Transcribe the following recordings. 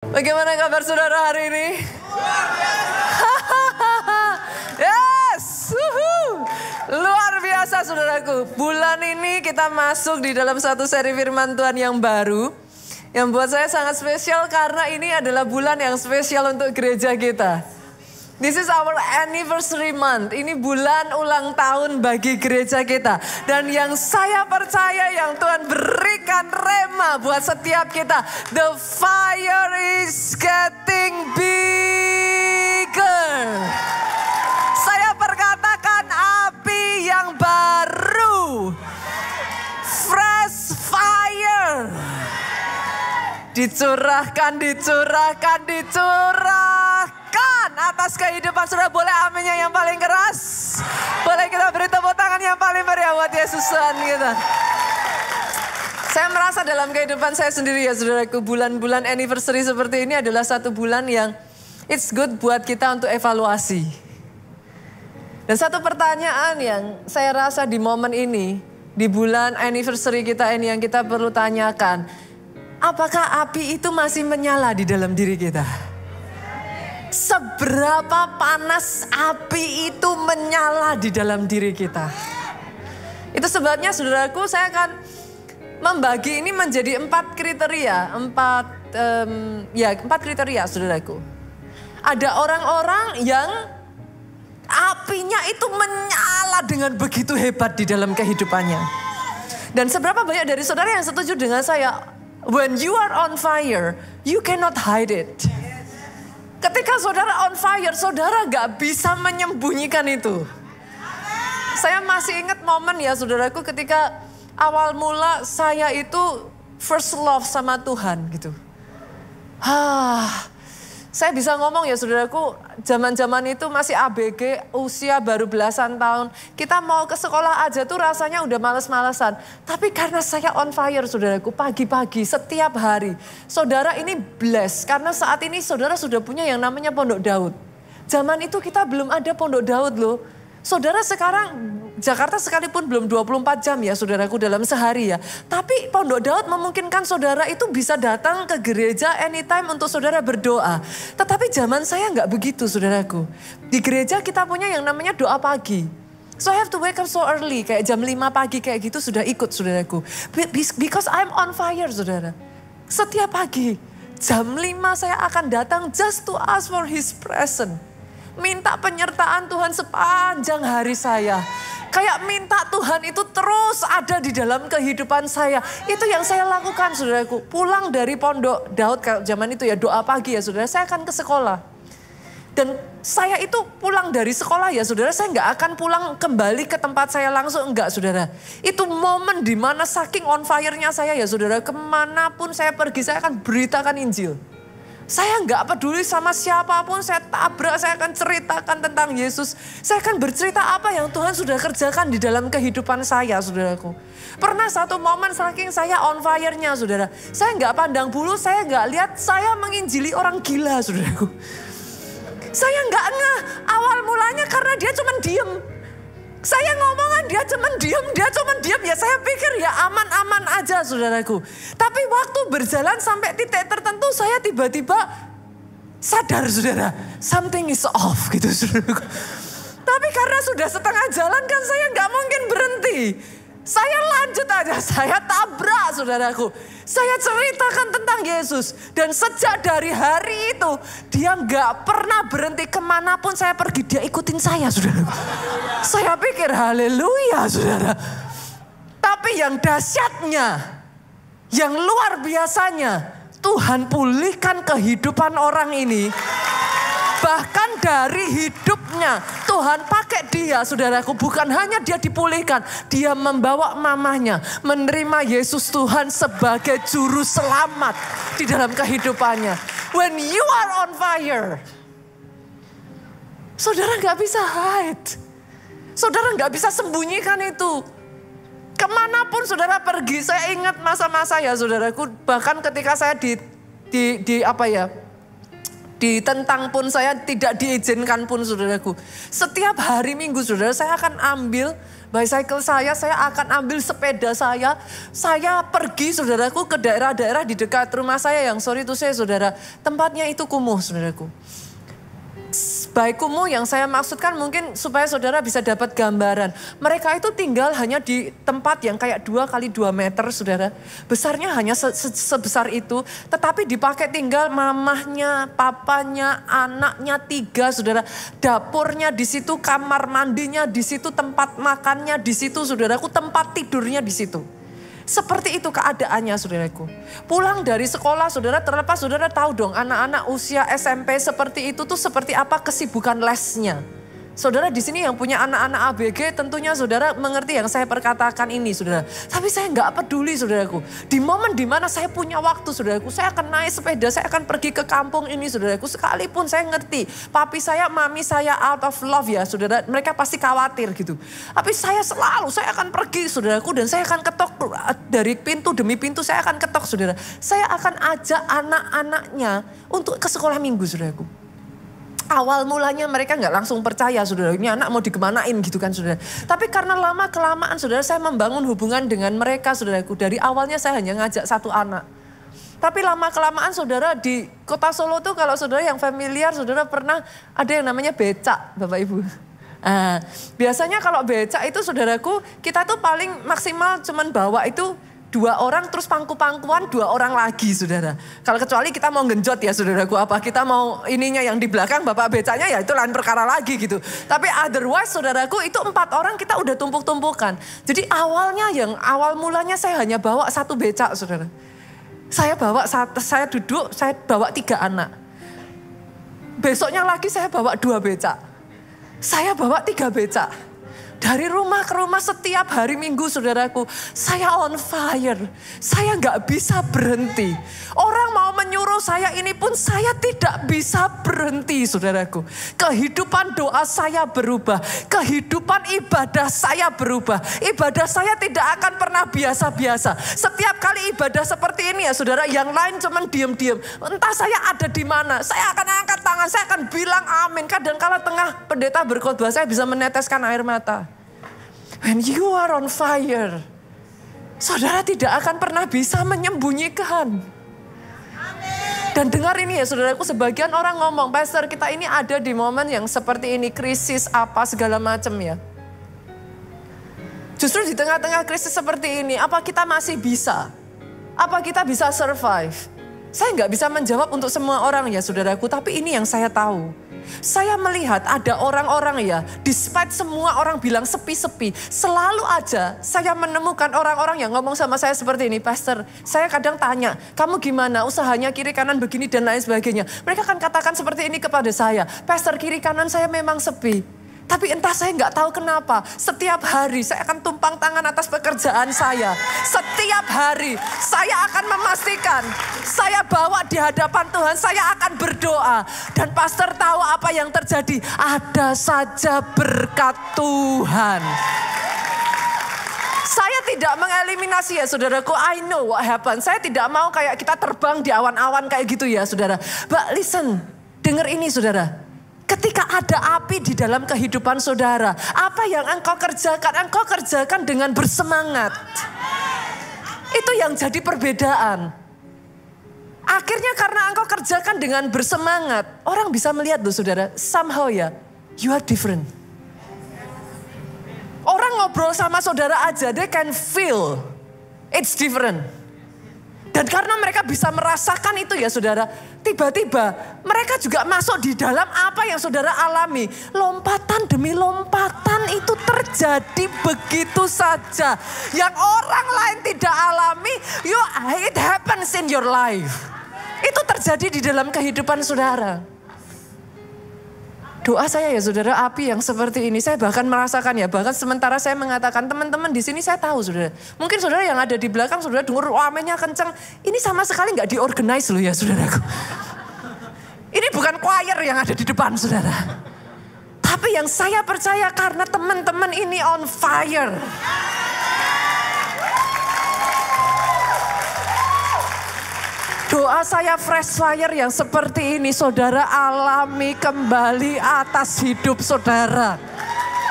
Bagaimana kabar saudara hari ini? Yes! Luar biasa saudaraku. Bulan ini kita masuk di dalam satu seri firman Tuhan yang baru. Yang buat saya sangat spesial karena ini adalah bulan yang spesial untuk gereja kita. This is our anniversary month. Ini bulan ulang tahun bagi gereja kita. Dan yang saya percaya yang Tuhan berikan rema buat setiap kita. The fire is getting bigger. Saya perkatakan api yang baru. Fresh fire. Dicurahkan atas kehidupan saudara. Boleh aminnya yang paling keras? Boleh kita beri tepuk tangan yang paling meriah buat Yesus Tuhan kita. Saya merasa dalam kehidupan saya sendiri ya saudaraku, bulan-bulan anniversary seperti ini adalah satu bulan yang it's good buat kita untuk evaluasi. Dan satu pertanyaan yang saya rasa di momen ini, di bulan anniversary kita ini yang kita perlu tanyakan, apakah api itu masih menyala di dalam diri kita? Seberapa panas api itu menyala di dalam diri kita? Itu sebabnya saudaraku saya akan membagi ini menjadi 4 kriteria. 4 kriteria saudaraku. Ada orang-orang yang apinya itu menyala dengan begitu hebat di dalam kehidupannya. Dan seberapa banyak dari saudara yang setuju dengan saya? When you are on fire, you cannot hide it. Ketika saudara on fire, saudara gak bisa menyembunyikan itu. Saya masih ingat momen ya saudaraku ketika awal mula saya itu first love sama Tuhan gitu. Saya bisa ngomong ya saudaraku, zaman-zaman itu masih ABG, usia baru belasan tahun. Kita mau ke sekolah aja tuh rasanya udah males-malesan. Tapi karena saya on fire saudaraku, pagi-pagi setiap hari. Saudara ini blessed karena saat ini saudara sudah punya yang namanya Pondok Daud. Zaman itu kita belum ada Pondok Daud loh. Saudara sekarang Jakarta sekalipun belum 24 jam ya saudaraku dalam sehari ya. Tapi Pondok Daud memungkinkan saudara itu bisa datang ke gereja anytime untuk saudara berdoa. Tetapi zaman saya nggak begitu saudaraku. Di gereja kita punya yang namanya doa pagi. So I have to wake up so early, kayak jam 5 pagi kayak gitu sudah ikut saudaraku. Because I'm on fire saudara. Setiap pagi jam 5 saya akan datang just to ask for his presence. Minta penyertaan Tuhan sepanjang hari saya. Kayak minta Tuhan itu terus ada di dalam kehidupan saya. Itu yang saya lakukan saudaraku. Pulang dari Pondok Daud zaman itu ya doa pagi ya saudara. Saya akan ke sekolah. Dan saya itu pulang dari sekolah ya saudara. Saya nggak akan pulang kembali ke tempat saya langsung. Enggak saudara. Itu momen dimana saking on fire-nya saya ya saudara. Kemanapun saya pergi saya akan beritakan Injil. Saya nggak peduli sama siapapun, saya tabrak, saya akan ceritakan tentang Yesus. Saya akan bercerita apa yang Tuhan sudah kerjakan di dalam kehidupan saya, saudaraku. Pernah satu momen saking saya on fire-nya, saudara. Saya nggak pandang bulu, saya nggak lihat, saya menginjili orang gila, saudaraku. Saya nggak ngeh, awal mulanya karena dia cuma diem. Saya ngomongan dia cuma diem, ya saya pikir ya aman-aman aja saudaraku. Tapi waktu berjalan sampai titik tertentu saya tiba-tiba sadar saudara, something is off gitu saudaraku. Tapi karena sudah setengah jalan kan saya nggak mungkin berhenti. Saya lanjut aja, saya tabrak saudaraku. Saya ceritakan tentang Yesus. Dan sejak dari hari itu, dia gak pernah berhenti kemanapun saya pergi. Dia ikutin saya saudaraku. Saya pikir haleluya saudara. Tapi yang dahsyatnya, yang luar biasanya, Tuhan pulihkan kehidupan orang ini. Bahkan dari hidupnya Tuhan pakai dia saudaraku. Bukan hanya dia dipulihkan. Dia membawa mamahnya menerima Yesus Tuhan sebagai juru selamat di dalam kehidupannya. When you are on fire, saudara gak bisa hide. Saudara gak bisa sembunyikan itu. Kemanapun saudara pergi, saya ingat masa-masa ya saudaraku. Bahkan ketika saya Ditentang pun saya, tidak diizinkan pun saudaraku. Setiap hari Minggu saudara, saya akan ambil bicycle saya akan ambil sepeda saya pergi saudaraku ke daerah-daerah di dekat rumah saya yang sorry to say saudara, tempatnya itu kumuh saudaraku. Baik kumuh yang saya maksudkan mungkin supaya saudara bisa dapat gambaran. Mereka itu tinggal hanya di tempat yang kayak 2 kali 2 meter saudara. Besarnya hanya sebesar itu. Tetapi dipakai tinggal mamahnya, papanya, anaknya 3 saudara. Dapurnya di situ, kamar mandinya di situ, tempat makannya di situ saudaraku, tempat tidurnya di situ. Seperti itu keadaannya saudaraku. Pulang dari sekolah saudara, terlepas saudara tahu dong anak-anak usia SMP seperti itu tuh seperti apa kesibukan lesnya. Saudara di sini yang punya anak-anak ABG tentunya saudara mengerti yang saya perkatakan ini saudara. Tapi saya nggak peduli saudaraku. Di momen dimana saya punya waktu saudaraku, saya akan naik sepeda, saya akan pergi ke kampung ini saudaraku. Sekalipun saya ngerti, papi saya, mami saya out of love ya saudara. Mereka pasti khawatir gitu. Tapi saya akan pergi saudaraku dan saya akan ketok dari pintu demi pintu saya akan ketok saudara. Saya akan ajak anak-anaknya untuk ke sekolah minggu saudaraku. Awal mulanya mereka nggak langsung percaya saudara, ini anak mau dikemanain gitu kan saudara. Tapi karena lama kelamaan saudara saya membangun hubungan dengan mereka saudaraku. Dari awalnya saya hanya ngajak 1 anak. Tapi lama kelamaan saudara di kota Solo tuh kalau saudara yang familiar saudara pernah ada yang namanya becak Bapak Ibu. Biasanya kalau becak itu saudaraku kita tuh paling maksimal cuman bawa itu 2 orang terus pangku-pangkuan 2 orang lagi saudara. Kalau kecuali kita mau genjot ya saudaraku, apa kita mau ininya yang di belakang bapak becaknya ya itu lain perkara lagi gitu. Tapi otherwise saudaraku itu 4 orang kita udah tumpuk-tumpukan. Jadi awal mulanya saya hanya bawa 1 becak saudara. Saya duduk, saya bawa 3 anak. Besoknya lagi saya bawa 2 becak. Saya bawa 3 becak. Dari rumah ke rumah setiap hari Minggu saudaraku, saya on fire. Saya nggak bisa berhenti. Orang mau menyuruh saya ini pun saya tidak bisa berhenti saudaraku. Kehidupan doa saya berubah. Kehidupan ibadah saya berubah. Ibadah saya tidak akan pernah biasa-biasa. Setiap kali ibadah seperti ini ya saudara, yang lain cuman diam-diam. Entah saya ada di mana, saya akan angkat tangan, saya akan bilang amin. Kadang-kala tengah pendeta berkhotbah saya bisa meneteskan air mata. When you are on fire, saudara tidak akan pernah bisa menyembunyikan. Dan dengar ini ya saudaraku, sebagian orang ngomong, Pastor kita ini ada di momen yang seperti ini, krisis apa segala macam ya. Justru di tengah-tengah krisis seperti ini, apa kita masih bisa? Apa kita bisa survive? Saya nggak bisa menjawab untuk semua orang ya saudaraku, tapi ini yang saya tahu. Saya melihat ada orang-orang ya, despite semua orang bilang sepi-sepi, selalu aja saya menemukan orang-orang yang ngomong sama saya seperti ini, Pastor, saya kadang tanya, kamu gimana, usahanya kiri kanan begini dan lain sebagainya. Mereka akan katakan seperti ini kepada saya, Pastor kiri kanan saya memang sepi. Tapi entah saya nggak tahu kenapa, setiap hari saya akan tumpang tangan atas pekerjaan saya. Setiap hari saya akan memastikan, saya bawa di hadapan Tuhan, saya akan berdoa. Dan pastor tahu apa yang terjadi, ada saja berkat Tuhan. Saya tidak mengeliminasi ya saudaraku, I know what happened. Saya tidak mau kayak kita terbang di awan-awan kayak gitu ya saudara. But listen, dengar ini saudara. Ketika ada api di dalam kehidupan saudara, apa yang engkau kerjakan dengan bersemangat. Itu yang jadi perbedaan. Akhirnya karena engkau kerjakan dengan bersemangat, orang bisa melihat loh saudara, somehow ya, you are different. Orang ngobrol sama saudara aja, they can feel it's different. Dan karena mereka bisa merasakan itu ya saudara, tiba-tiba mereka juga masuk di dalam apa yang saudara alami. Lompatan demi lompatan itu terjadi begitu saja. Yang orang lain tidak alami, it happens in your life. Itu terjadi di dalam kehidupan saudara. Doa saya ya saudara, api yang seperti ini saya bahkan merasakan ya. Bahkan sementara saya mengatakan teman-teman di sini saya tahu saudara. Mungkin saudara yang ada di belakang saudara dengar amennya kencang. Ini sama sekali nggak diorganize loh ya saudaraku. Ini bukan choir yang ada di depan saudara. Tapi yang saya percaya karena teman-teman ini on fire. Doa saya fresh fire yang seperti ini saudara alami kembali atas hidup saudara.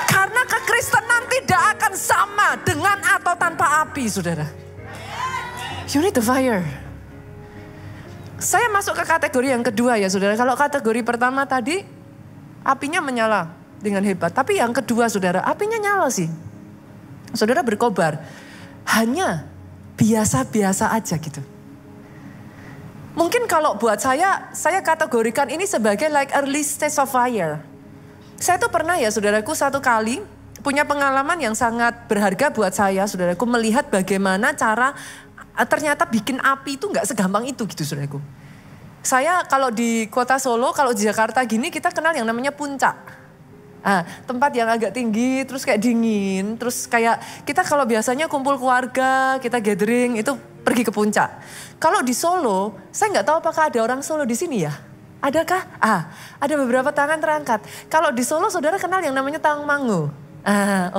Karena kekristenan tidak akan sama dengan atau tanpa api saudara. You need the fire. Saya masuk ke kategori yang kedua ya saudara. Kalau kategori pertama tadi apinya menyala dengan hebat. Tapi yang kedua saudara apinya nyala sih. Saudara berkobar. Hanya biasa-biasa aja gitu. Mungkin kalau buat saya kategorikan ini sebagai like early stage of fire. Saya tuh pernah ya saudaraku satu kali punya pengalaman yang sangat berharga buat saya saudaraku. Melihat bagaimana cara ternyata bikin api itu gak segampang itu gitu saudaraku. Saya kalau di kota Solo, kalau di Jakarta gini kita kenal yang namanya puncak. Tempat yang agak tinggi, terus kayak dingin, terus kayak kita kalau biasanya kumpul keluarga, kita gathering itu pergi ke puncak. Kalau di Solo, saya nggak tahu apakah ada orang Solo di sini ya? Adakah? Ada beberapa tangan terangkat. Kalau di Solo saudara kenal yang namanya Tawangmangu.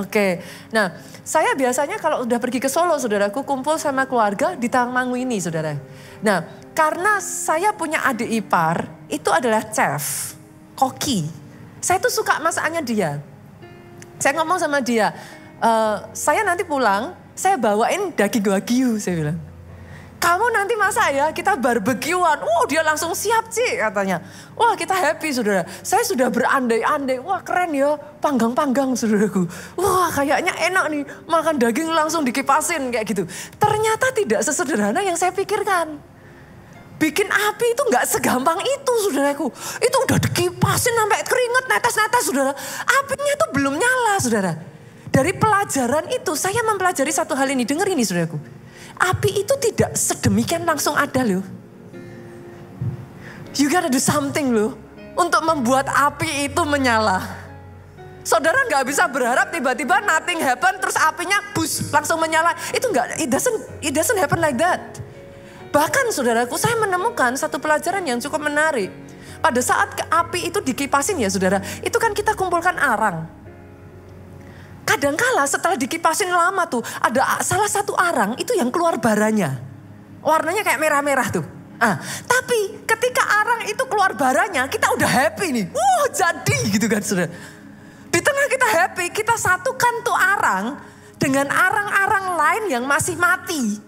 Oke. Nah, saya biasanya kalau udah pergi ke Solo saudaraku kumpul sama keluarga di Tawangmangu ini saudara. Nah, karena saya punya adik ipar, itu adalah chef, koki. Saya tuh suka masakannya dia. Saya ngomong sama dia, saya nanti pulang, saya bawain daging wagyu, saya bilang. Kamu nanti masak ya, kita barbekyuan. Dia langsung siap Ci katanya. Wah kita happy saudara. Saya sudah berandai-andai, wah keren ya, panggang-panggang saudaraku. Wah kayaknya enak nih, makan daging langsung dikipasin kayak gitu. Ternyata tidak sesederhana yang saya pikirkan. Bikin api itu gak segampang itu saudaraku. Itu udah dikipasin sampai keringet netes-netes saudara. Apinya itu belum nyala saudara. Dari pelajaran itu saya mempelajari satu hal ini. Dengar ini saudaraku. Api itu tidak sedemikian langsung ada loh. You gotta do something loh. Untuk membuat api itu menyala. Saudara gak bisa berharap tiba-tiba nothing happen terus apinya bus langsung menyala. Itu gak, it doesn't happen like that. Bahkan saudaraku saya menemukan satu pelajaran yang cukup menarik. Pada saat api itu dikipasin ya saudara, itu kan kita kumpulkan arang. Kadangkala setelah dikipasin lama tuh, ada salah satu arang itu yang keluar baranya. Warnanya kayak merah-merah tuh. Tapi ketika arang itu keluar baranya, kita udah happy nih. Jadi gitu kan saudara. Di tengah kita happy, kita satukan tuh arang dengan arang-arang lain yang masih mati.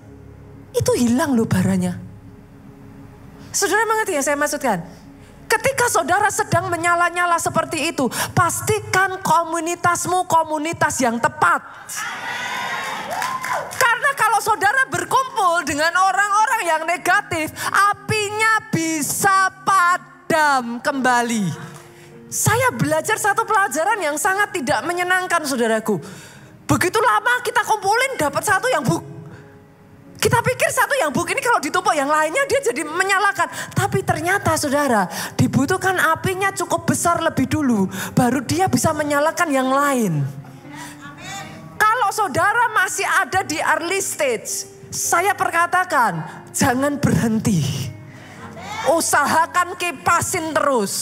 Itu hilang loh baranya. Saudara mengerti yang saya maksudkan? Ketika saudara sedang menyala-nyala seperti itu, pastikan komunitasmu komunitas yang tepat. Karena kalau saudara berkumpul dengan orang-orang yang negatif, apinya bisa padam kembali. Saya belajar satu pelajaran yang sangat tidak menyenangkan saudaraku. Begitu lama kita kumpulin dapat satu yang buk. Kita pikir satu yang buk ini kalau ditumpuk yang lainnya dia jadi menyalakan. Tapi ternyata saudara dibutuhkan apinya cukup besar lebih dulu. Baru dia bisa menyalakan yang lain. Kalau saudara masih ada di early stage. Saya perkatakan jangan berhenti. Usahakan kipasin terus.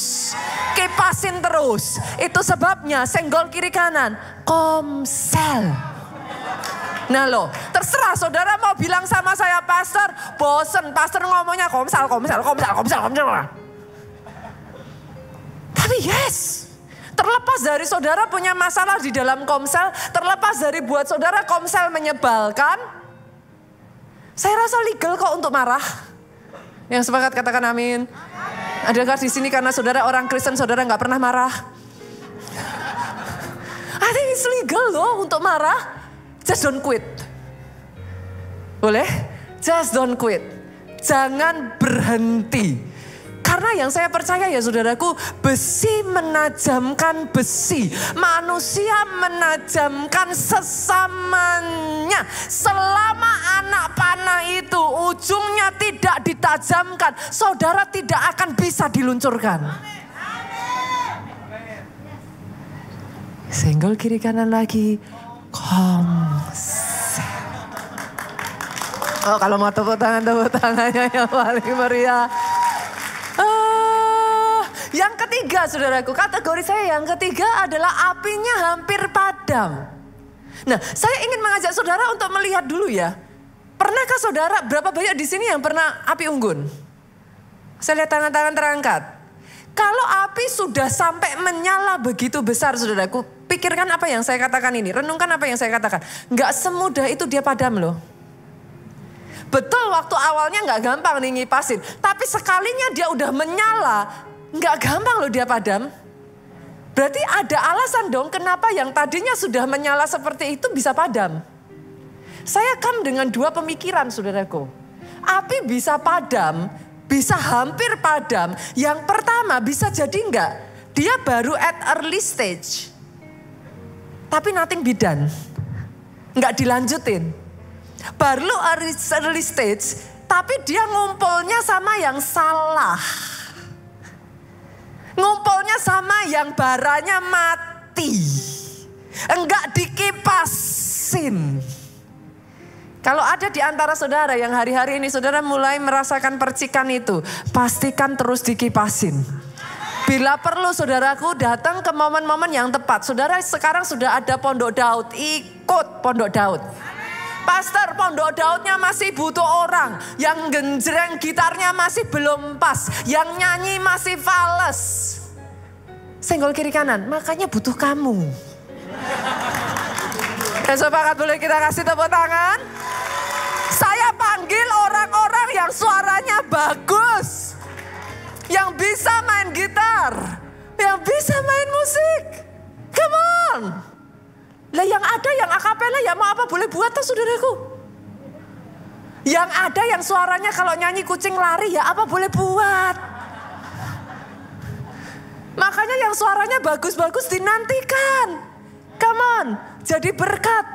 Kipasin terus. Itu sebabnya senggol kiri kanan. Komsel. Nah loh, terserah saudara mau bilang sama saya pastor, bosen pastor ngomongnya komsel. Tapi yes, terlepas dari saudara punya masalah di dalam komsel, terlepas dari buat saudara komsel menyebalkan, saya rasa legal kok untuk marah. Yang sepakat katakan amin. Adakah di sini karena saudara orang Kristen saudara nggak pernah marah? I think it's legal loh untuk marah. Just don't quit. Boleh? Just don't quit. Jangan berhenti. Karena yang saya percaya ya saudaraku, besi menajamkan besi. Manusia menajamkan sesamanya. Selama anak panah itu ujungnya tidak ditajamkan, saudara tidak akan bisa diluncurkan. Senggol kiri kanan lagi. Komsel. Kalau mau tepuk tangannya yang paling meriah. Yang ketiga saudaraku, kategori saya yang ketiga adalah apinya hampir padam. Nah saya ingin mengajak saudara untuk melihat dulu ya. Pernahkah saudara, berapa banyak di sini yang pernah api unggun? Saya lihat tangan-tangan terangkat. Kalau api sudah sampai menyala begitu besar, saudaraku, pikirkan apa yang saya katakan ini. Renungkan apa yang saya katakan. Nggak semudah itu dia padam loh. Betul waktu awalnya nggak gampang nih ngipasin. Tapi sekalinya dia udah menyala, nggak gampang loh dia padam. Berarti ada alasan dong kenapa yang tadinya sudah menyala seperti itu bisa padam. Saya dengan dua pemikiran, saudaraku. Api bisa padam, bisa hampir padam. Yang pertama bisa jadi enggak. Dia baru at early stage. Tapi nothing be done. Enggak dilanjutin. Baru early stage, tapi dia ngumpulnya sama yang salah. Ngumpulnya sama yang baranya mati. Enggak dikipasin. Kalau ada di antara saudara yang hari-hari ini saudara mulai merasakan percikan itu, pastikan terus dikipasin. Bila perlu saudaraku datang ke momen-momen yang tepat. Saudara sekarang sudah ada Pondok Daud, ikut Pondok Daud. Pastor, Pondok Daudnya masih butuh orang. Yang genjreng gitarnya masih belum pas. Yang nyanyi masih fales. Senggol kiri kanan, makanya butuh kamu. Sepakat boleh kita kasih tepuk tangan? Saya panggil orang-orang yang suaranya bagus. Yang bisa main gitar. Yang bisa main musik. Come on. Lah yang ada yang akapela ya mau apa boleh buat tuh saudaraku. Yang ada yang suaranya kalau nyanyi kucing lari ya apa boleh buat. Makanya yang suaranya bagus-bagus dinantikan. Come on. Jadi berkat.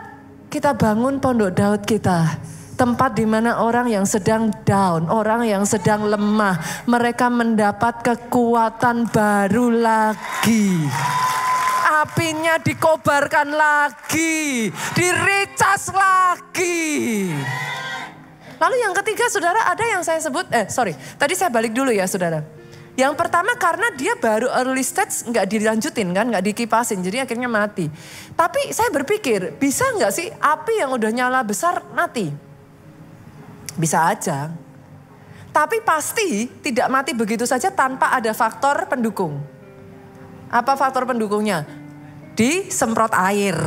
Kita bangun Pondok Daud kita. Tempat di mana orang yang sedang down, orang yang sedang lemah, mereka mendapat kekuatan baru lagi. Apinya dikobarkan lagi, diricas lagi. Lalu yang ketiga saudara ada yang saya sebut, tadi saya balik dulu ya saudara. Yang pertama karena dia baru early stage nggak dilanjutin kan, nggak dikipasin, jadi akhirnya mati. Tapi saya berpikir bisa nggak sih api yang udah nyala besar mati? Bisa aja. Tapi pasti tidak mati begitu saja tanpa ada faktor pendukung. Apa faktor pendukungnya? Disemprot air.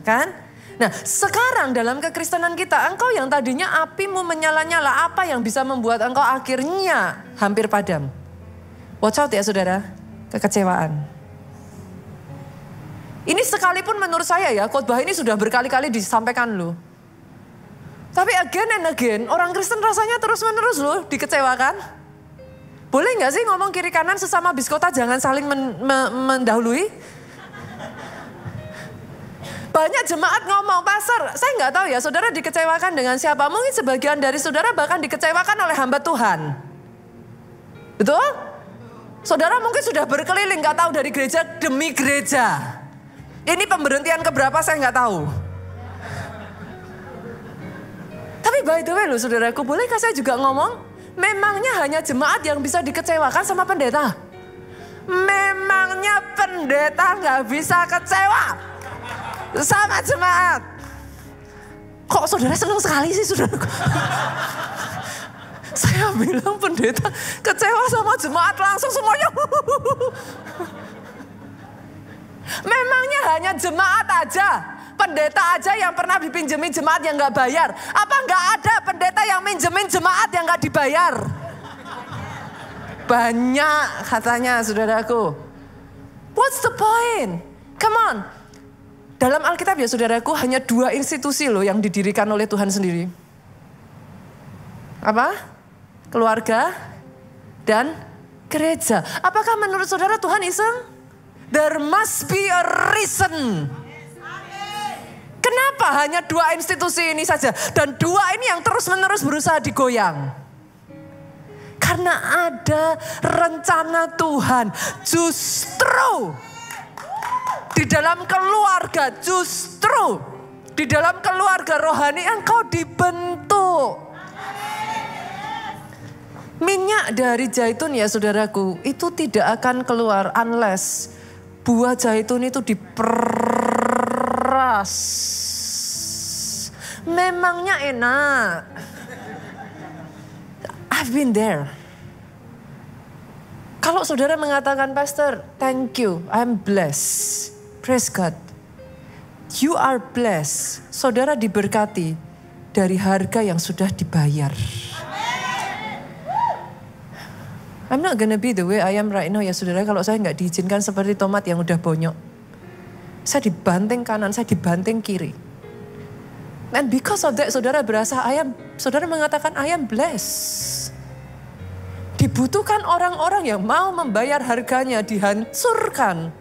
Kan? Nah sekarang dalam kekristenan kita, engkau yang tadinya apimu menyala-nyala, apa yang bisa membuat engkau akhirnya hampir padam? Watch out ya saudara, kekecewaan. Ini sekalipun menurut saya ya, khotbah ini sudah berkali-kali disampaikan loh. Tapi again and again, orang Kristen rasanya terus-menerus loh dikecewakan. Boleh gak sih ngomong kiri kanan sesama biskota jangan saling mendahului? Banyak jemaat ngomong, pastor saya gak tahu ya saudara dikecewakan dengan siapa. Mungkin sebagian dari saudara bahkan dikecewakan oleh hamba Tuhan. Betul? Saudara mungkin sudah berkeliling gak tahu dari gereja demi gereja. Ini pemberhentian keberapa saya gak tahu. Tapi by the way loh saudaraku, bolehkah saya juga ngomong? Memangnya hanya jemaat yang bisa dikecewakan sama pendeta? Memangnya pendeta gak bisa kecewa sama jemaat? Kok saudara senang sekali sih saudaraku? Saya bilang pendeta kecewa sama jemaat langsung semuanya. Memangnya hanya jemaat aja? Pendeta aja yang pernah dipinjemin jemaat yang gak bayar. Apa gak ada pendeta yang minjemin jemaat yang gak dibayar? Banyak katanya saudaraku. What's the point? Come on. Dalam Alkitab ya saudaraku hanya 2 institusi loh yang didirikan oleh Tuhan sendiri. Apa? Keluarga dan gereja. Apakah menurut saudara Tuhan iseng? There must be a reason. Kenapa hanya 2 institusi ini saja? Dan 2 ini yang terus-menerus berusaha digoyang. Karena ada rencana Tuhan. Justru di dalam keluarga, justru di dalam keluarga rohani engkau dibentuk. Minyak dari zaitun ya saudaraku, itu tidak akan keluar unless buah zaitun itu diperas. Memangnya enak. I've been there. Kalau saudara mengatakan, Pastor, thank you, I'm blessed. Praise God. You are blessed. Saudara diberkati dari harga yang sudah dibayar. I'm not gonna be the way I am right now ya saudara, kalau saya nggak diizinkan seperti tomat yang udah bonyok. Saya dibanting kanan, saya dibanting kiri. And because of that saudara berasa, saudara mengatakan I am blessed. Dibutuhkan orang-orang yang mau membayar harganya, dihancurkan.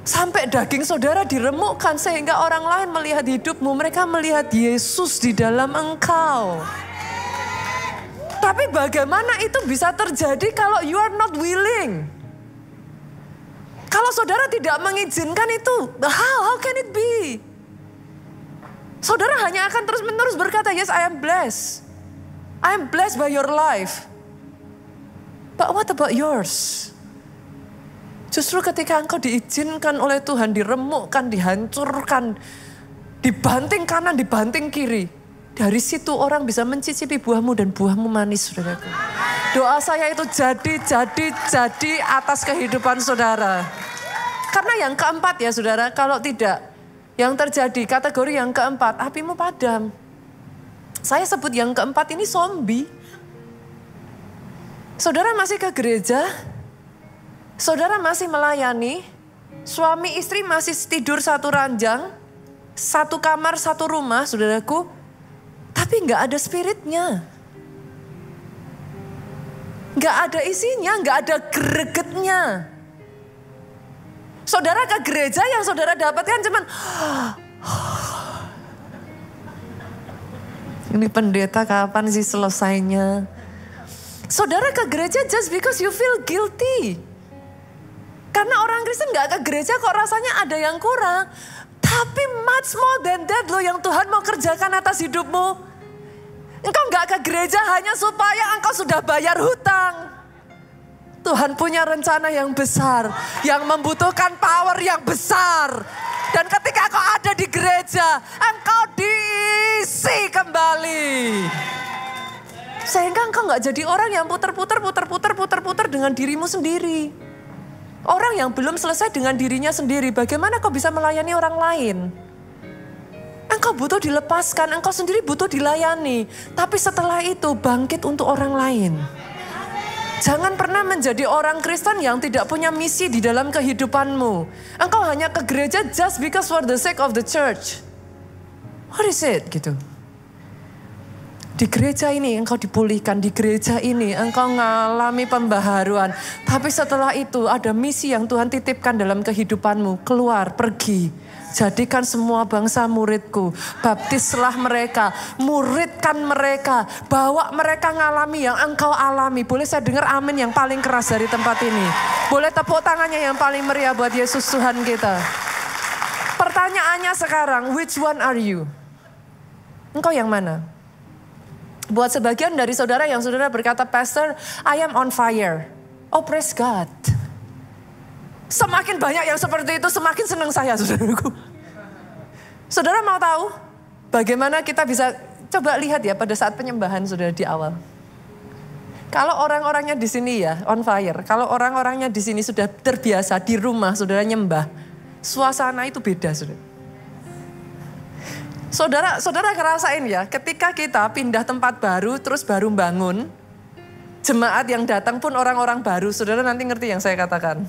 Sampai daging saudara diremukkan sehingga orang lain melihat hidupmu, mereka melihat Yesus di dalam engkau. Tapi bagaimana itu bisa terjadi kalau you are not willing? Kalau saudara tidak mengizinkan itu, how can it be? Saudara hanya akan terus-menerus berkata, yes I am blessed. I am blessed by your life. But what about yours? Justru ketika engkau diizinkan oleh Tuhan, diremukkan, dihancurkan, dibanting kanan, dibanting kiri. Dari situ orang bisa mencicipi buahmu dan buahmu manis, saudaraku. Doa saya itu jadi atas kehidupan saudara. Karena yang keempat ya saudara, kalau tidak, yang terjadi kategori yang keempat, apimu padam. Saya sebut yang keempat ini zombie. Saudara masih ke gereja, saudara masih melayani, suami istri masih tidur satu ranjang, satu kamar, satu rumah, saudaraku, tapi nggak ada spiritnya. Nggak ada isinya, nggak ada gregetnya. Saudara ke gereja yang saudara dapatkan cuman, ini pendeta kapan sih selesainya? Saudara ke gereja just because you feel guilty. Karena orang Kristen gak ke gereja kok rasanya ada yang kurang. Tapi much more than that loh yang Tuhan mau kerjakan atas hidupmu. Engkau gak ke gereja hanya supaya engkau sudah bayar hutang. Tuhan punya rencana yang besar. Yang membutuhkan power yang besar. Dan ketika engkau ada di gereja, engkau diisi kembali. Sehingga engkau gak jadi orang yang putar-putar dengan dirimu sendiri. Orang yang belum selesai dengan dirinya sendiri, bagaimana kau bisa melayani orang lain? Engkau butuh dilepaskan, engkau sendiri butuh dilayani. Tapi setelah itu bangkit untuk orang lain. Jangan pernah menjadi orang Kristen yang tidak punya misi di dalam kehidupanmu. Engkau hanya ke gereja just because for the sake of the church. What is it gitu? Di gereja ini engkau dipulihkan, di gereja ini engkau mengalami pembaharuan. Tapi setelah itu ada misi yang Tuhan titipkan dalam kehidupanmu. Keluar, pergi, jadikan semua bangsa muridku. Baptislah mereka, muridkan mereka. Bawa mereka ngalami yang engkau alami. Boleh saya dengar amin yang paling keras dari tempat ini. Boleh tepuk tangannya yang paling meriah buat Yesus Tuhan kita. Pertanyaannya sekarang, which one are you? Engkau yang mana? Buat sebagian dari saudara yang saudara berkata, Pastor, I am on fire. Oh praise God. Semakin banyak yang seperti itu, semakin senang saya saudaraku. Saudara mau tahu bagaimana kita bisa, coba lihat ya pada saat penyembahan saudara di awal. Kalau orang-orangnya di sini ya on fire, kalau orang-orangnya di sini sudah terbiasa di rumah saudara nyembah, suasana itu beda saudara. Saudara ngerasain ya, ketika kita pindah tempat baru, terus baru bangun, jemaat yang datang pun orang-orang baru, saudara nanti ngerti yang saya katakan.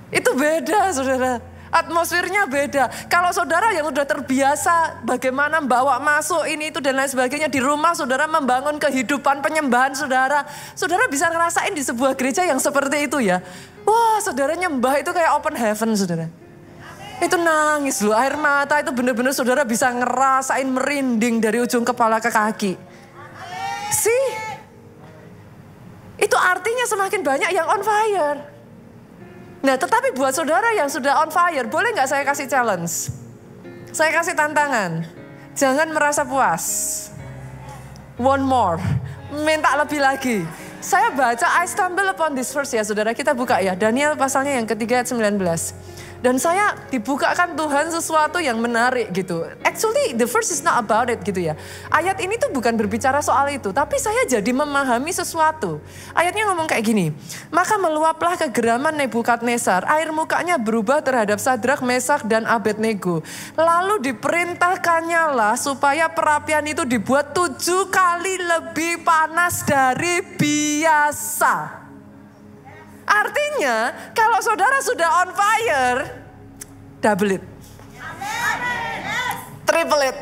Itu beda saudara, atmosfernya beda. Kalau saudara yang udah terbiasa bagaimana bawa masuk ini itu dan lain sebagainya di rumah, saudara membangun kehidupan penyembahan saudara bisa ngerasain di sebuah gereja yang seperti itu ya. Wah saudara nyembah itu kayak open heaven saudara. Itu nangis loh, air mata itu benar-benar saudara bisa ngerasain merinding dari ujung kepala ke kaki. See? Itu artinya semakin banyak yang on fire. Nah tetapi buat saudara yang sudah on fire, boleh gak saya kasih challenge? Saya kasih tantangan. Jangan merasa puas. One more. Minta lebih lagi. Saya baca, I stumble upon this verse ya saudara. Kita buka ya, Daniel pasalnya yang ketiga ayat 19. Dan saya dibukakan Tuhan sesuatu yang menarik gitu. Actually the verse is not about it gitu ya. Ayat ini tuh bukan berbicara soal itu. Tapi saya jadi memahami sesuatu. Ayatnya ngomong kayak gini. Maka meluaplah kegeraman Nebukadnezar. Air mukanya berubah terhadap Sadrak, Mesak dan Abednego. Lalu diperintahkannya lah supaya perapian itu dibuat 7 kali lebih panas dari biasa. Artinya kalau saudara sudah on fire, double it, triple it.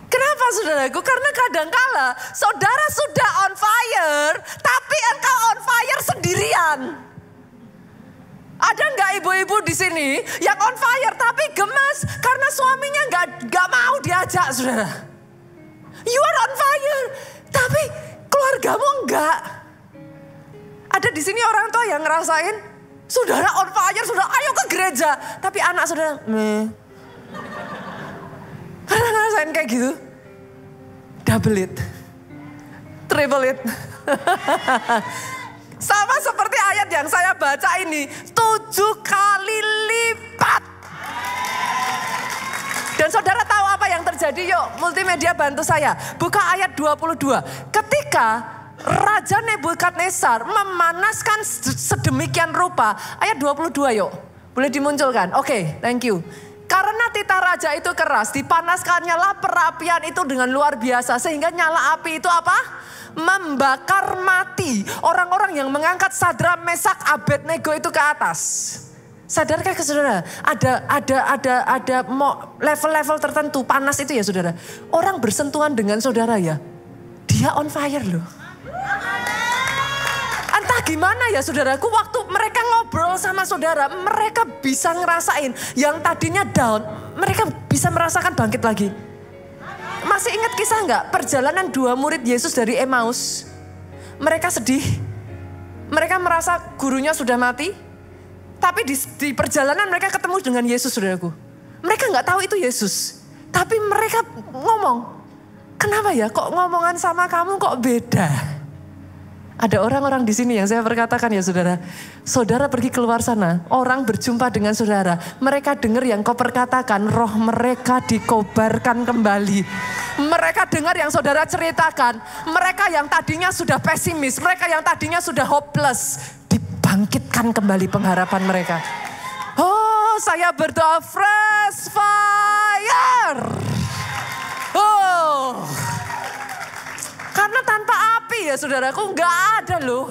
Kenapa saudaraku? Karena kadangkala saudara sudah on fire, tapi engkau on fire sendirian. Ada nggak ibu-ibu di sini yang on fire tapi gemes karena suaminya nggak mau diajak, saudara? You are on fire, tapi keluargamu enggak. Ada di sini orang tua yang ngerasain, saudara on fire, saudara ayo ke gereja. Tapi anak saudara, Karena ngerasain kayak gitu. Double it. Triple it. Sama seperti ayat yang saya baca ini. 7 kali lipat. Dan saudara tahu apa yang terjadi? Yuk multimedia bantu saya. Buka ayat 22. Ketika Raja Nebukadnezar memanaskan sedemikian rupa. Ayat 22 yuk. Boleh dimunculkan? Oke, thank you. Karena titah raja itu keras, dipanaskannya lah perapian itu dengan luar biasa. Sehingga nyala api itu apa? Membakar mati orang-orang yang mengangkat Sadrak, Mesak, Abednego itu ke atas. Sadarkah ke saudara? Ada level-level tertentu panas itu ya saudara. Orang bersentuhan dengan saudara ya. Dia on fire loh. Entah gimana ya saudaraku, waktu mereka ngobrol sama saudara, mereka bisa ngerasain yang tadinya down, mereka bisa merasakan bangkit lagi. Masih ingat kisah nggak? Perjalanan 2 murid Yesus dari Emmaus. Mereka sedih, mereka merasa gurunya sudah mati, tapi di perjalanan mereka ketemu dengan Yesus, saudaraku. Mereka nggak tahu itu Yesus, tapi mereka ngomong, kenapa ya kok ngomongan sama kamu kok beda? Ada orang-orang di sini yang saya perkatakan ya saudara. Saudara pergi keluar sana, orang berjumpa dengan saudara. Mereka dengar yang kau perkatakan, roh mereka dikobarkan kembali. Mereka dengar yang saudara ceritakan. Mereka yang tadinya sudah pesimis, mereka yang tadinya sudah hopeless, dibangkitkan kembali pengharapan mereka. Oh, saya berdoa fresh fire. Oh. Karena tanpa api ya saudaraku nggak ada loh.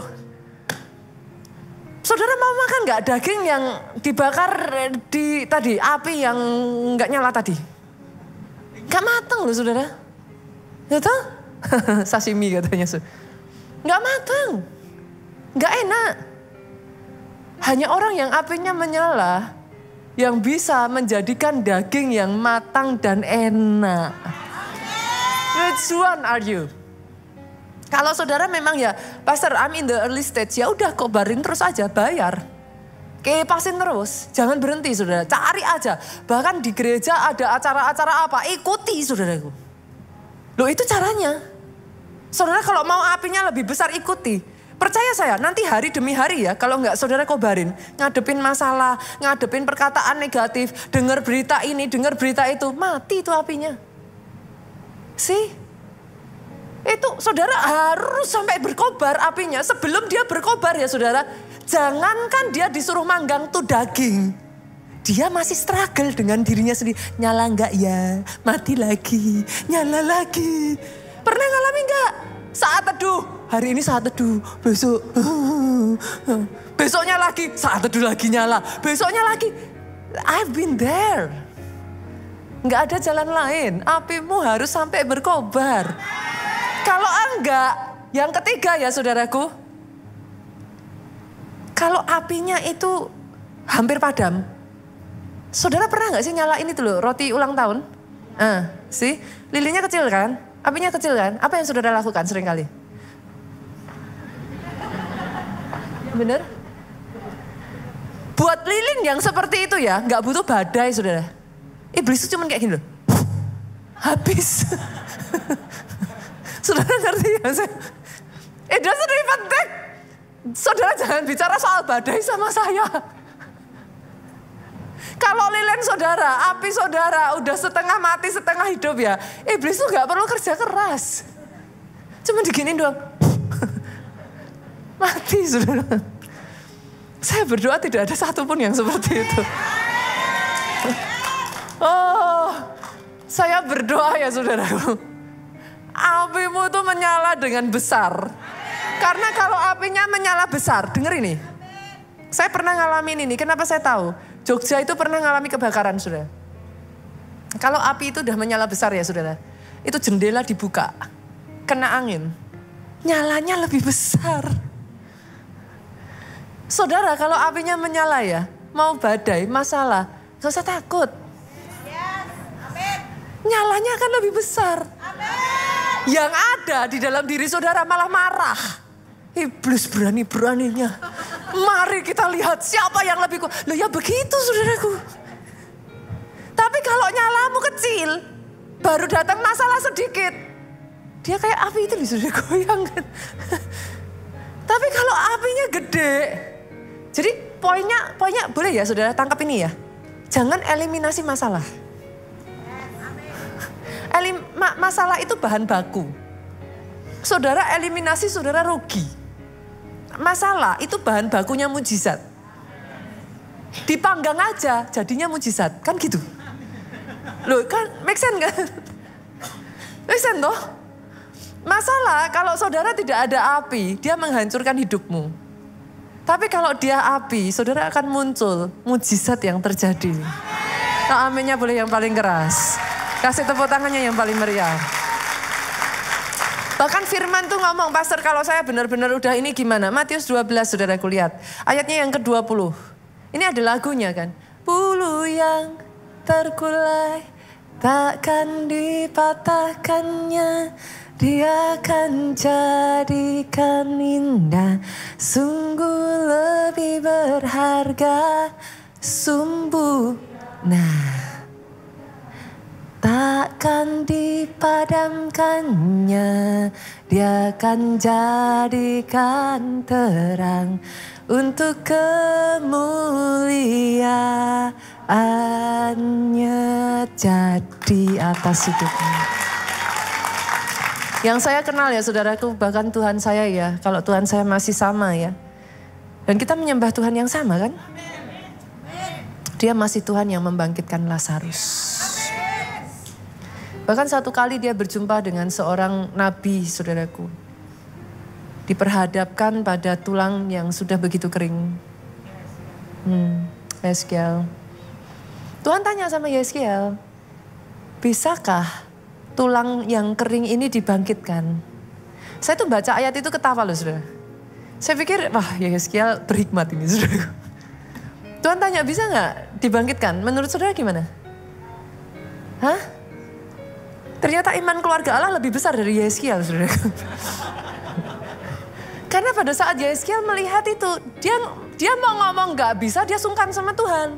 Saudara mau makan nggak daging yang dibakar di tadi, api yang nggak nyala tadi? Nggak matang loh saudara. Gitu? Sashimi katanya. Nggak matang. Nggak enak. Hanya orang yang apinya menyala yang bisa menjadikan daging yang matang dan enak. Which one are you? Kalau saudara memang ya, Pastor I'm in the early stage, ya udah kobarin terus aja, bayar. Kipasin terus, jangan berhenti saudara, cari aja. Bahkan di gereja ada acara-acara apa, ikuti saudaraku. Loh itu caranya. Saudara kalau mau apinya lebih besar ikuti. Percaya saya, nanti hari demi hari ya, kalau enggak saudara kobarin. Ngadepin masalah, ngadepin perkataan negatif, dengar berita ini, dengar berita itu, mati itu apinya. See? Itu saudara harus sampai berkobar apinya. Sebelum dia berkobar ya saudara, jangankan dia disuruh manggang tuh daging. Dia masih struggle dengan dirinya sendiri. Nyala enggak ya? Mati lagi. Nyala lagi. Pernah ngalami enggak? Saat teduh. Hari ini saat teduh. Besok. Besoknya lagi. Saat teduh lagi nyala. Besoknya lagi. I've been there. Enggak ada jalan lain. Apimu harus sampai berkobar. Kalau enggak, yang ketiga ya saudaraku. Kalau apinya itu hampir padam. Saudara pernah enggak sih nyalain itu loh, roti ulang tahun? Sih, lilinnya kecil kan? Apinya kecil kan? Apa yang saudara lakukan seringkali? Bener? Buat lilin yang seperti itu ya, enggak butuh badai saudara. Iblis itu cuma kayak gini loh. Habis. Saudara ngerti ya? It doesn't even take Saudara jangan bicara soal badai sama saya. Kalau lilin saudara, api saudara udah setengah mati setengah hidup ya. Iblis tuh gak perlu kerja keras. Cuma diginin doang. Mati saudara. Saya berdoa tidak ada satupun yang seperti itu. Oh, saya berdoa ya saudaraku. Apimu tuh menyala dengan besar. Karena kalau apinya menyala besar, denger ini. Saya pernah ngalamin ini, kenapa saya tahu? Jogja itu pernah ngalami kebakaran, saudara. Kalau api itu udah menyala besar ya, saudara. Itu jendela dibuka, kena angin. Nyalanya lebih besar. Saudara, kalau apinya menyala ya, mau badai, masalah, gak usah takut. Nyalanya akan lebih besar. Yang ada di dalam diri saudara malah marah. Iblis berani-beraninya. Mari kita lihat siapa yang lebih kuat. Loh ya begitu saudaraku. Tapi kalau nyalamu kecil, baru datang masalah sedikit. Dia kayak api itu sudah goyang kan. Tapi kalau apinya gede. Jadi poinnya boleh ya saudara tangkap ini ya. Jangan eliminasi masalah. Masalah itu bahan baku. Saudara eliminasi saudara rugi. Masalah itu bahan bakunya mujizat. Dipanggang aja jadinya mujizat. Kan gitu. Loh kan make sense kan? Make sense toh? Masalah kalau saudara tidak ada api, dia menghancurkan hidupmu. Tapi kalau dia api, saudara akan muncul mujizat yang terjadi. Nah, aminnya boleh yang paling keras. Kasih tepuk tangannya yang paling meriah. Bahkan firman tuh ngomong, pastor kalau saya benar-benar udah ini gimana? Matius 12 saudaraku lihat. Ayatnya yang ke-20. Ini ada lagunya kan. Bulu yang terkulai takkan dipatahkannya. Dia akan jadikan indah. Sungguh lebih berharga sumbu. Nah. Takkan dipadamkannya, dia akan jadikan terang untuk kemuliaannya jadi atas hidupnya. Yang saya kenal ya saudaraku, bahkan Tuhan saya ya, kalau Tuhan saya masih sama ya. Dan kita menyembah Tuhan yang sama kan? Dia masih Tuhan yang membangkitkan Lazarus. Bahkan satu kali dia berjumpa dengan seorang nabi, saudaraku. Diperhadapkan pada tulang yang sudah begitu kering. Yeskiel. Tuhan tanya sama Yeskiel, bisakah tulang yang kering ini dibangkitkan? Saya tuh baca ayat itu ketawa loh, saudara. Saya pikir, wah Yeskiel berhikmat ini, saudaraku. Tuhan tanya, bisa gak dibangkitkan? Menurut saudara gimana? Hah? Ternyata iman keluarga Allah lebih besar dari Yeskiel, saudara. Karena pada saat Yeskiel melihat itu, dia mau ngomong gak bisa, dia sungkan sama Tuhan.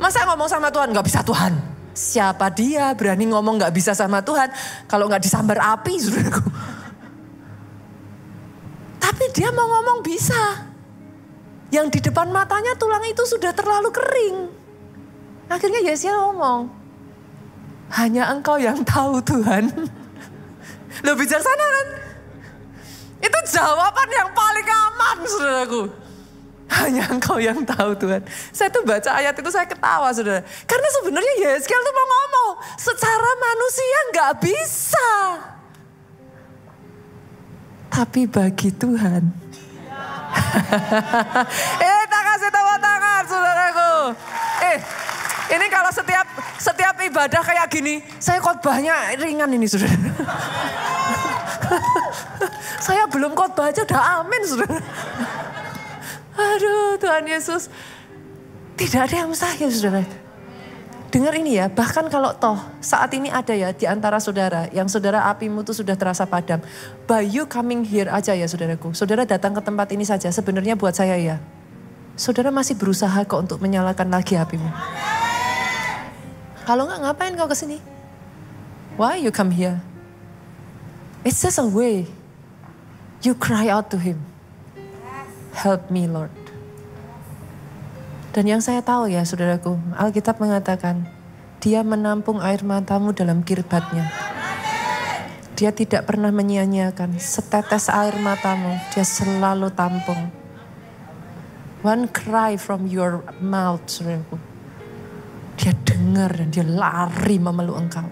Masa ngomong sama Tuhan, gak bisa Tuhan? Siapa dia berani ngomong gak bisa sama Tuhan, kalau gak disambar api, saudaraku. Tapi dia mau ngomong bisa. Yang di depan matanya tulang itu sudah terlalu kering. Akhirnya Yeskiel ngomong, hanya Engkau yang tahu Tuhan. Lo bijaksana kan? Itu jawaban yang paling aman saudaraku. Hanya Engkau yang tahu Tuhan. Saya tuh baca ayat itu saya ketawa saudara. Karena sebenarnya Yeskiel tuh mau ngomong. Secara manusia gak bisa. Tapi bagi Tuhan. Tak kasih tepuk tangan saudaraku. Ini kalau setiap ibadah kayak gini, saya khotbahnya ringan ini saudara. Saya belum khotbah aja udah amin saudara. Aduh Tuhan Yesus. Tidak ada yang mustahil saudara. Dengar ini ya, bahkan kalau toh saat ini ada ya di antara saudara, yang saudara apimu tuh sudah terasa padam. By you coming here aja ya saudaraku. Saudara datang ke tempat ini saja, sebenarnya buat saya ya. Saudara masih berusaha kok untuk menyalakan lagi apimu. Kalau enggak ngapain kau kesini? Why you come here? It's just a way. You cry out to Him. Help me Lord. Dan yang saya tahu ya saudaraku, Alkitab mengatakan, dia menampung air matamu dalam kirbatnya. Dia tidak pernah menyia-nyiakan setetes air matamu, dia selalu tampung. One cry from your mouth, saudaraku. Dia dengar dan dia lari memeluk engkau.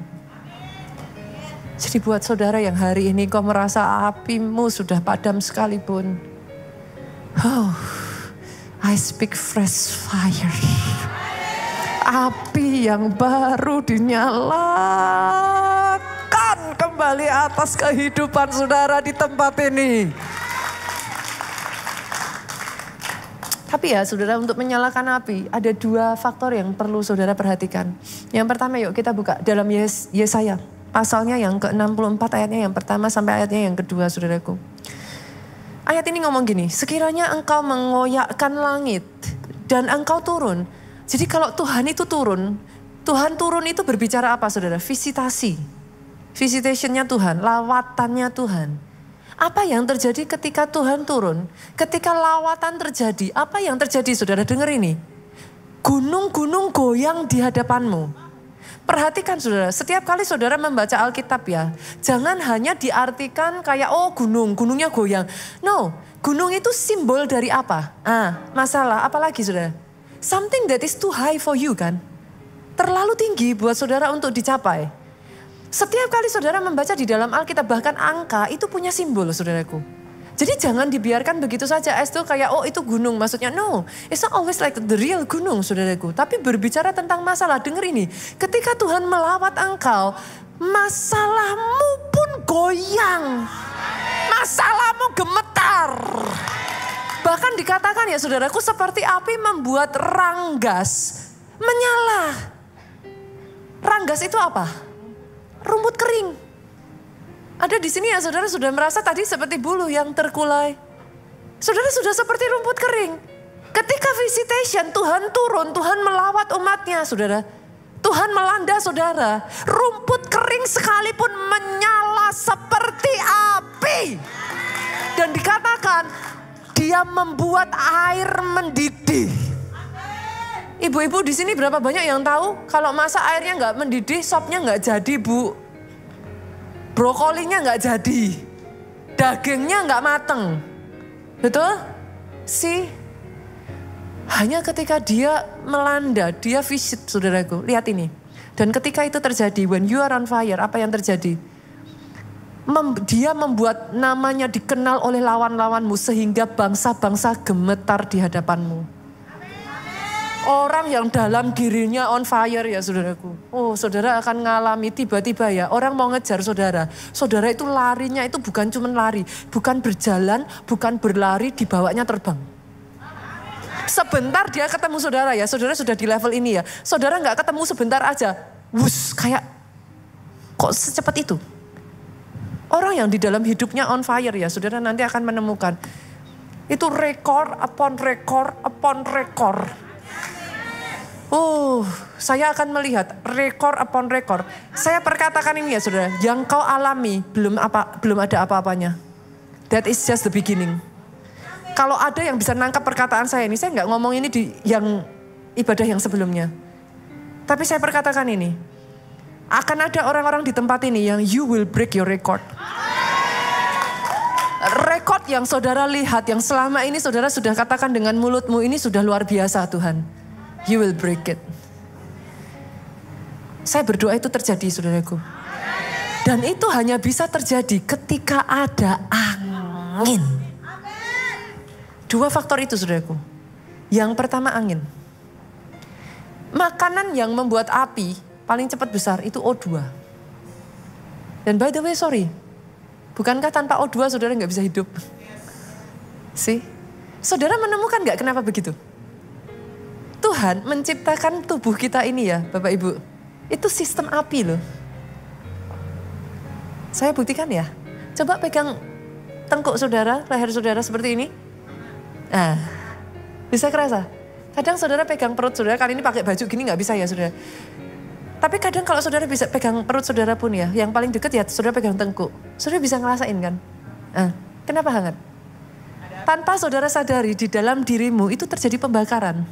Jadi buat saudara yang hari ini kau merasa apimu sudah padam sekalipun. Oh, I speak fresh fire. Api yang baru dinyalakan kembali atas kehidupan saudara di tempat ini. Tapi ya saudara, untuk menyalakan api ada dua faktor yang perlu saudara perhatikan. Yang pertama, yuk kita buka dalam Yesaya. Pasalnya yang ke-64 ayatnya yang pertama sampai ayatnya yang kedua saudaraku. Ayat ini ngomong gini, sekiranya engkau mengoyakkan langit dan engkau turun. Jadi kalau Tuhan itu turun, Tuhan turun itu berbicara apa saudara? Visitasi. Visitationnya Tuhan, lawatannya Tuhan. Apa yang terjadi ketika Tuhan turun? Ketika lawatan terjadi, apa yang terjadi saudara? Dengar ini. Gunung-gunung goyang di hadapanmu. Perhatikan saudara, setiap kali saudara membaca Alkitab ya, jangan hanya diartikan kayak oh gunungnya goyang. No, gunung itu simbol dari apa? Masalah, apalagi saudara? Something that is too high for you kan? Terlalu tinggi buat saudara untuk dicapai. Setiap kali saudara membaca di dalam Alkitab, bahkan angka itu punya simbol saudaraku. Jadi jangan dibiarkan begitu saja as itu kayak oh itu gunung maksudnya. No, it's not always like the real gunung saudaraku. Tapi berbicara tentang masalah, dengar ini. Ketika Tuhan melawat engkau, masalahmu pun goyang. Masalahmu gemetar. Bahkan dikatakan ya saudaraku seperti api membuat ranggas menyala. Ranggas itu apa? Rumput kering. Ada di sini ya saudara sudah merasa tadi seperti bulu yang terkulai. Saudara sudah seperti rumput kering. Ketika visitation Tuhan turun, Tuhan melawat umatnya saudara. Tuhan melanda saudara. Rumput kering sekalipun menyala seperti api. Dan dikatakan dia membuat air mendidih. Ibu-ibu di sini berapa banyak yang tahu kalau masa airnya nggak mendidih, sopnya nggak jadi bu. Brokolinya nggak jadi, dagingnya nggak mateng, betul? Hanya ketika dia melanda, dia visit saudaraku, lihat ini. Dan ketika itu terjadi, when you are on fire, apa yang terjadi? Dia membuat namanya dikenal oleh lawan-lawanmu sehingga bangsa-bangsa gemetar di hadapanmu. Orang yang dalam dirinya on fire ya saudaraku. Oh saudara akan ngalami tiba-tiba ya orang mau ngejar saudara. Saudara itu larinya itu bukan cuma lari. Bukan berjalan, bukan berlari, dibawanya terbang. Sebentar dia ketemu saudara ya. Saudara sudah di level ini ya. Saudara gak ketemu sebentar aja. Wus kayak kok secepat itu. Orang yang di dalam hidupnya on fire ya saudara nanti akan menemukan. Itu rekor upon rekor upon rekor. Saya akan melihat rekor upon rekor. Saya perkatakan ini ya saudara, yang kau alami belum ada apa-apanya. That is just the beginning. Kalau ada yang bisa nangkap perkataan saya ini, saya nggak ngomong ini di yang ibadah yang sebelumnya. Tapi saya perkatakan ini, akan ada orang-orang di tempat ini yang you will break your record. Rekod yang saudara lihat, yang selama ini saudara sudah katakan dengan mulutmu ini sudah luar biasa Tuhan. You will break it. Saya berdoa itu terjadi saudaraku. Dan itu hanya bisa terjadi ketika ada angin. Dua faktor itu saudaraku. Yang pertama angin. Makanan yang membuat api paling cepat besar itu O2. Dan by the way sorry. Bukankah tanpa O2 saudara gak bisa hidup? Saudara menemukan gak kenapa begitu? Tuhan menciptakan tubuh kita ini ya Bapak Ibu. Itu sistem api loh. Saya buktikan ya. Coba pegang tengkuk saudara, leher saudara seperti ini. Nah, bisa kerasa. Kadang saudara pegang perut saudara, kali ini pakai baju gini gak bisa ya saudara. Tapi kadang kalau saudara bisa pegang perut saudara pun ya, yang paling deket ya saudara pegang tengkuk. Saudara bisa ngerasain kan? Kenapa hangat? Tanpa saudara sadari di dalam dirimu itu terjadi pembakaran.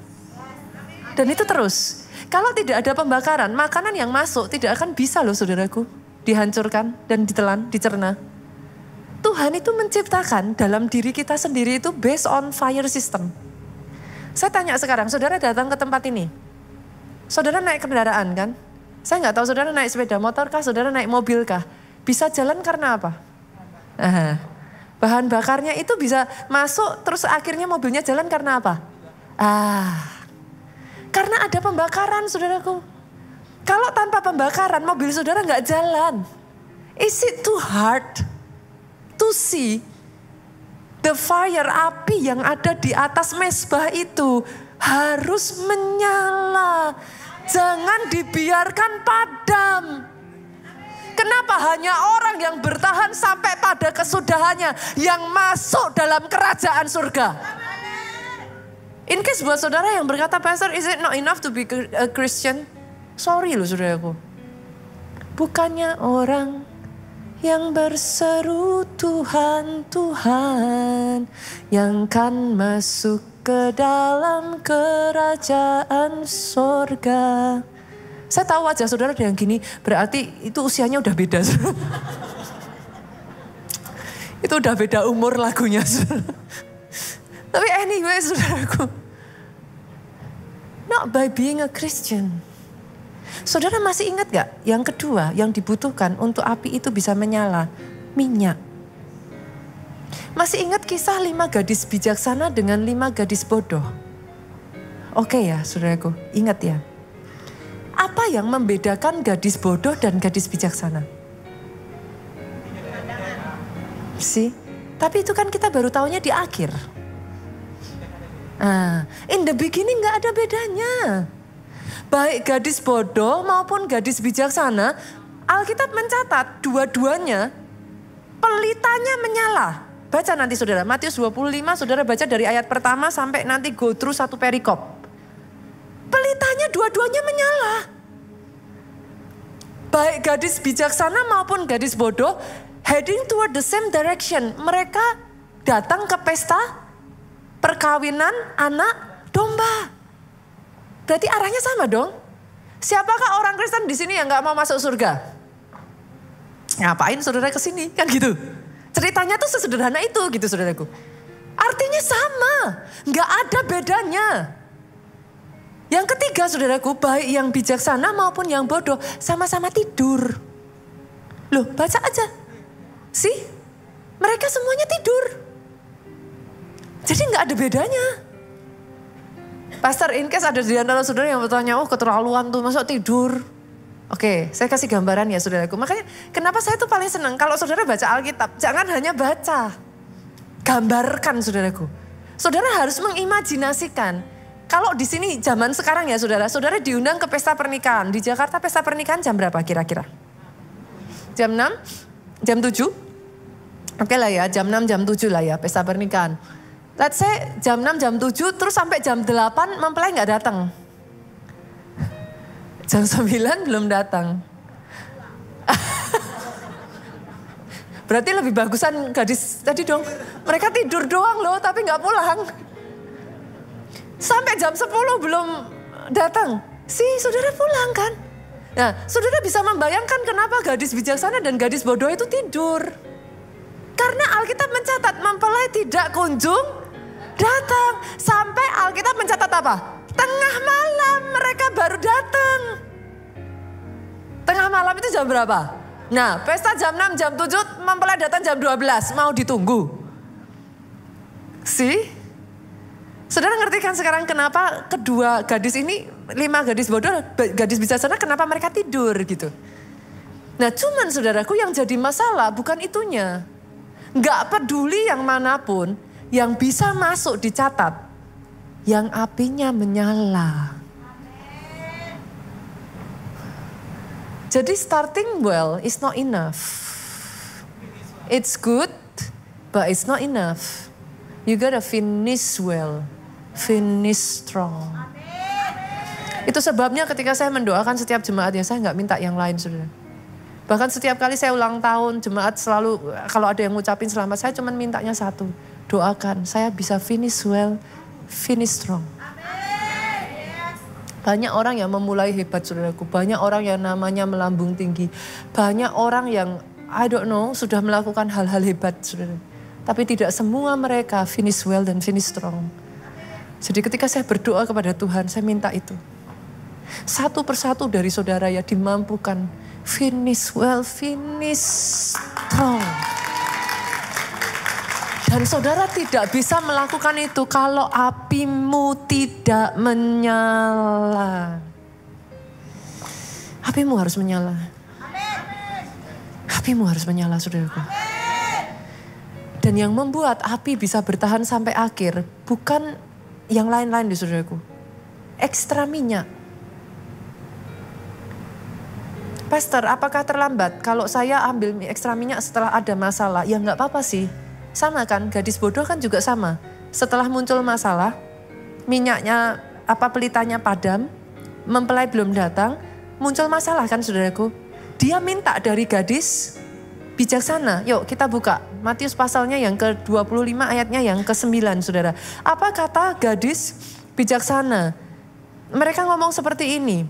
Dan itu terus. Kalau tidak ada pembakaran, makanan yang masuk tidak akan bisa loh saudaraku. Dihancurkan dan ditelan, dicerna. Tuhan itu menciptakan dalam diri kita sendiri itu based on fire system. Saya tanya sekarang, saudara datang ke tempat ini. Saudara naik kendaraan kan? Saya nggak tahu saudara naik sepeda motor kah, saudara naik mobil kah? Bisa jalan karena apa? Bahan bakarnya itu bisa masuk terus akhirnya mobilnya jalan karena apa? Karena ada pembakaran saudaraku. Kalau tanpa pembakaran mobil saudara nggak jalan. Is it too hard to see the fire, api yang ada di atas mezbah itu harus menyala. Jangan dibiarkan padam. Kenapa hanya orang yang bertahan sampai pada kesudahannya yang masuk dalam kerajaan surga? In case buat saudara yang berkata, Pastor, is it not enough to be a Christian? Sorry loh saudaraku. Bukannya orang yang berseru Tuhan, Tuhan, yang kan masuk ke dalam kerajaan surga. Saya tahu wajah saudara yang gini, berarti itu usianya udah beda. Itu udah beda umur lagunya. Tapi anyway saudaraku, not by being a Christian. Saudara masih ingat gak yang kedua yang dibutuhkan untuk api itu bisa menyala? Minyak. Masih ingat kisah 5 gadis bijaksana dengan 5 gadis bodoh? Oke ya saudaraku, ingat ya. Apa yang membedakan gadis bodoh dan gadis bijaksana? Tapi itu kan kita baru tahunya di akhir. In the beginning gak ada bedanya. Baik gadis bodoh maupun gadis bijaksana, Alkitab mencatat dua-duanya pelitanya menyala. Baca nanti saudara, Matius 25 saudara baca dari ayat pertama sampai nanti go through satu perikop. Pelitanya dua-duanya menyala. Baik gadis bijaksana maupun gadis bodoh heading toward the same direction. Mereka datang ke pesta perkawinan anak domba. Berarti arahnya sama dong. Siapakah orang Kristen di sini yang gak mau masuk surga? Ngapain saudara ke sini? Kan gitu. Ceritanya tuh sesederhana itu gitu saudaraku. Artinya sama. Gak ada bedanya. Yang ketiga saudaraku, baik yang bijaksana maupun yang bodoh sama-sama tidur. Loh baca aja. Mereka semuanya tidur. Jadi gak ada bedanya. Pastor, in case ada di antara saudara yang bertanya, keterlaluan tuh masa tidur. Oke, saya kasih gambaran ya saudaraku. Makanya kenapa saya tuh paling senang kalau saudara baca Alkitab. Jangan hanya baca. Gambarkan saudaraku. Saudara harus mengimajinasikan. Kalau di sini zaman sekarang ya saudara. Saudara diundang ke pesta pernikahan. Di Jakarta pesta pernikahan jam berapa kira-kira? Jam 6? Jam 7? Oke lah ya, jam 6, jam 7 lah ya pesta pernikahan. Let's say jam 6, jam 7, terus sampai jam 8 mempelai gak datang. Jam 9 belum datang. Berarti lebih bagusan gadis tadi dong. Mereka tidur doang loh tapi gak pulang. Sampai jam 10 belum datang. Saudara pulang kan. Nah saudara bisa membayangkan kenapa gadis bijaksana dan gadis bodoh itu tidur. Karena Alkitab mencatat mempelai tidak kunjung datang. Sampai Alkitab mencatat apa? Tengah malam mereka baru datang. Tengah malam itu jam berapa? Nah pesta jam 6, jam 7, mempelai datang jam 12. Mau ditunggu? Saudara ngerti kan sekarang kenapa kedua gadis ini, 5 gadis bodoh, gadis bijaksana, kenapa mereka tidur gitu. Nah cuman saudaraku yang jadi masalah bukan itunya. Gak peduli yang manapun, yang bisa masuk dicatat, yang apinya menyala. Jadi starting well is not enough. It's good, but it's not enough. You gotta finish well, finish strong. Itu sebabnya ketika saya mendoakan setiap jemaat ya saya gak minta yang lain saudara. Bahkan setiap kali saya ulang tahun, jemaat selalu kalau ada yang ngucapin selamat, saya cuma mintanya satu. Doakan saya bisa finish well, finish strong. Banyak orang yang memulai hebat saudaraku. Banyak orang yang namanya melambung tinggi. Banyak orang yang I don't know sudah melakukan hal-hal hebat saudara. Tapi tidak semua mereka finish well dan finish strong. Jadi ketika saya berdoa kepada Tuhan, saya minta itu. Satu persatu dari saudara ya dimampukan finish well, finish strong. Dan saudara tidak bisa melakukan itu kalau apimu tidak menyala. Apimu harus menyala. Apimu harus menyala, saudaraku. Dan yang membuat api bisa bertahan sampai akhir bukan yang lain-lain, saudaraku. Ekstra minyak. Pastor, apakah terlambat kalau saya ambil ekstra minyak setelah ada masalah? Ya nggak apa-apa sih. Sama kan, gadis bodoh kan juga sama. Setelah muncul masalah, minyaknya pelitanya padam, mempelai belum datang, muncul masalah kan saudaraku. Dia minta dari gadis bijaksana. Yuk kita buka Matius pasalnya yang ke-25 ayatnya yang ke-9 saudara. Apa kata gadis bijaksana? Mereka ngomong seperti ini.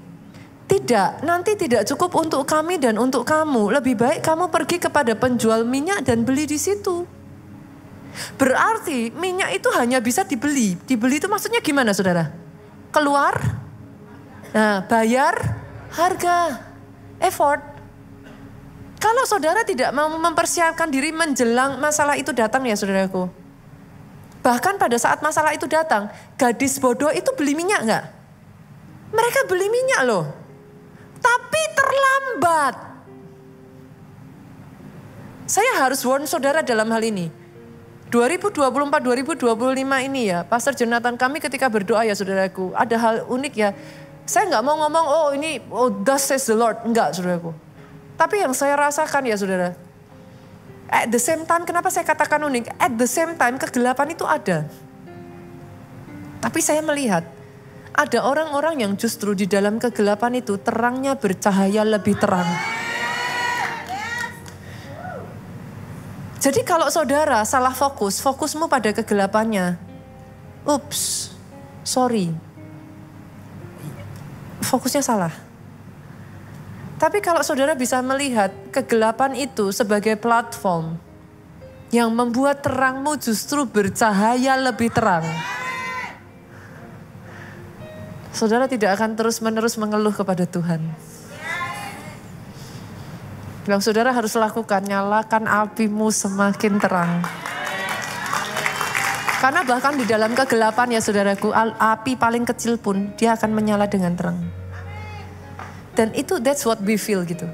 Tidak, nanti tidak cukup untuk kami dan untuk kamu. Lebih baik kamu pergi kepada penjual minyak dan beli di situ. Berarti minyak itu hanya bisa dibeli. Dibeli itu maksudnya gimana saudara? Keluar, nah bayar harga, effort. Kalau saudara tidak mau mempersiapkan diri menjelang masalah itu datang ya saudaraku. Bahkan pada saat masalah itu datang, gadis bodoh itu beli minyak enggak? Mereka beli minyak loh. Tapi terlambat. Saya harus warn saudara dalam hal ini. 2024-2025 ini ya, Pastor Jonathan kami ketika berdoa ya saudaraku, ada hal unik ya. Saya nggak mau ngomong, thus says the Lord. Enggak saudaraku. Tapi yang saya rasakan ya saudara, at the same time, kenapa saya katakan unik? At the same time kegelapan itu ada. Tapi saya melihat, ada orang-orang yang justru di dalam kegelapan itu terangnya bercahaya lebih terang. Jadi kalau saudara salah fokus, fokusmu pada kegelapannya. Ups, sorry. Fokusnya salah. Tapi kalau saudara bisa melihat kegelapan itu sebagai platform yang membuat terangmu justru bercahaya lebih terang. Saudara tidak akan terus-menerus mengeluh kepada Tuhan. Yang saudara harus lakukan, nyalakan apimu semakin terang. Karena bahkan di dalam kegelapan ya saudaraku, api paling kecil pun dia akan menyala dengan terang. Dan itu that's what we feel gitu.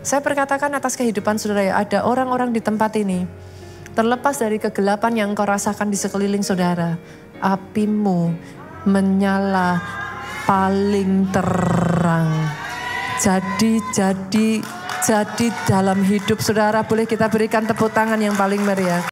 Saya perkatakan atas kehidupan saudara ya, ada orang-orang di tempat ini. Terlepas dari kegelapan yang kau rasakan di sekeliling saudara, apimu menyala paling terang. Jadi dalam hidup saudara boleh kita berikan tepuk tangan yang paling meriah.